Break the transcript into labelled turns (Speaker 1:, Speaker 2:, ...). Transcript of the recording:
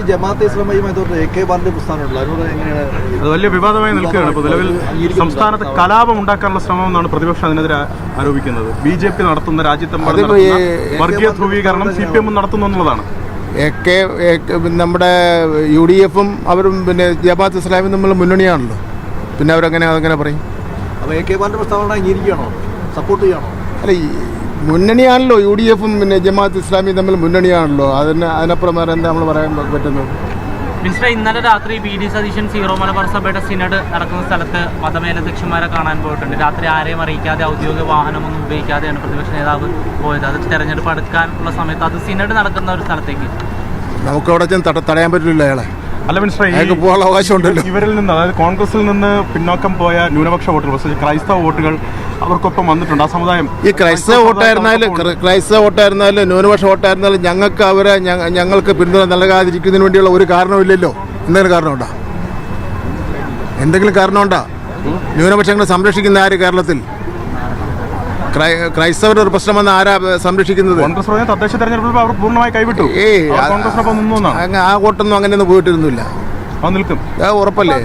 Speaker 1: Jamaat-e ഇസ്ലാമിയുമായി AK ബാലന്റെ പ്രസ്ഥാനമുണ്ടല്ലോ, അതിനോട് എങ്ങനെയാണ്?
Speaker 2: അത് വലിയ വിവാദമായി നിൽക്കുകയാണ്. ഇപ്പോൾ നിലവിൽ സംസ്ഥാനത്ത് കലാപം ഉണ്ടാക്കാനുള്ള ശ്രമം എന്നാണ് പ്രതിപക്ഷം അതിനെതിരെ ആരോപിക്കുന്നത്. BJP നടത്തുന്ന രാജ്യത്തെമ്പാടും വർഗീയ ധ്രുവീകരണം CPM നടത്തുന്നു എന്നുള്ളതാണ്.
Speaker 3: നമ്മുടെ UDF-ഉം അവരും പിന്നെ ജമാഅത്ത് ഇസ്ലാമിയും തമ്മിൽ മുന്നണിയാണല്ലോ, പിന്നെ അതങ്ങനെ പറയും.
Speaker 1: അപ്പോൾ AK ബാലന്റെ പ്രസ്താവന അംഗീകരിക്കുകയാണോ, സപ്പോർട്ട് ചെയ്യണോ?
Speaker 3: അല്ല, മുന്നണിയാണല്ലോ UDF-ഉം പിന്നെ ജമാഅത്ത് ഇസ്ലാമിയും തമ്മിൽ മുന്നണിയാണല്ലോ. അതിനപ്പുറം വേറെ എന്താ നമ്മൾ പറയാൻ പറ്റുന്നത്?
Speaker 4: മിനിസ്റ്റർ, ഇന്നലെ രാത്രി PD സതീശൻ സീറോ മലബാർ സഭയുടെ സിനഡ് നടക്കുന്ന സ്ഥലത്ത് മതമേലധ്യക്ഷന്മാരെ കാണാൻ പോയിട്ടുണ്ട്. രാത്രി ആരെയും അറിയിക്കാതെ ഔദ്യോഗിക വാഹനമൊന്നും ഉപയോഗിക്കാതെയാണ് പ്രതിപക്ഷ നേതാവ് പോയത്. അത് തെരഞ്ഞെടുപ്പ് അടുക്കാനുള്ള സമയത്ത് അത് സിനഡ് നടക്കുന്ന ഒരു സ്ഥലത്തേക്ക്
Speaker 3: നമുക്ക് അവിടെ ചെന്ന് തടയാൻ പറ്റില്ല അയാളെ.
Speaker 2: അല്ല മിനിസ്റ്റർ,
Speaker 3: പോകാനുള്ള അവകാശമുണ്ടല്ലോ.
Speaker 2: ഇവരിൽ നിന്ന്, അതായത് കോൺഗ്രസിൽ നിന്ന് പിന്നോക്കം പോയ ന്യൂനപക്ഷ വോട്ടുകൾ, പ്രത്യേകിച്ച് ക്രൈസ്തവ വോട്ടുകൾ അവർക്കൊപ്പം വന്നിട്ടുണ്ട്. ആ സമുദായം
Speaker 3: ഈ ക്രൈസ്തവ വോട്ടായിരുന്നാലും ന്യൂനപക്ഷ വോട്ടായിരുന്നാലും ഞങ്ങൾക്ക് പിന്തുണ നൽകാതിരിക്കുന്നതിന് വേണ്ടിയുള്ള ഒരു കാരണമില്ലല്ലോ. എന്തെങ്കിലും കാരണമുണ്ടോ? ന്യൂനപക്ഷങ്ങളെ സംരക്ഷിക്കുന്ന ആര് കേരളത്തിൽ? ക്രൈസ്തവരുടെ ഒരു പ്രശ്നം വന്ന് ആരാ സംരക്ഷിക്കുന്നത്?
Speaker 2: കോൺഗ്രസ് തദ്ദേശ തെരഞ്ഞെടുപ്പിൽ അവർ പൂർണ്ണമായി കൈവിട്ടു.
Speaker 3: ആ വോട്ടൊന്നും അങ്ങനെയൊന്നും പോയിട്ടിരുന്നില്ല.
Speaker 2: നിൽക്കും
Speaker 3: ഉറപ്പല്ലേ?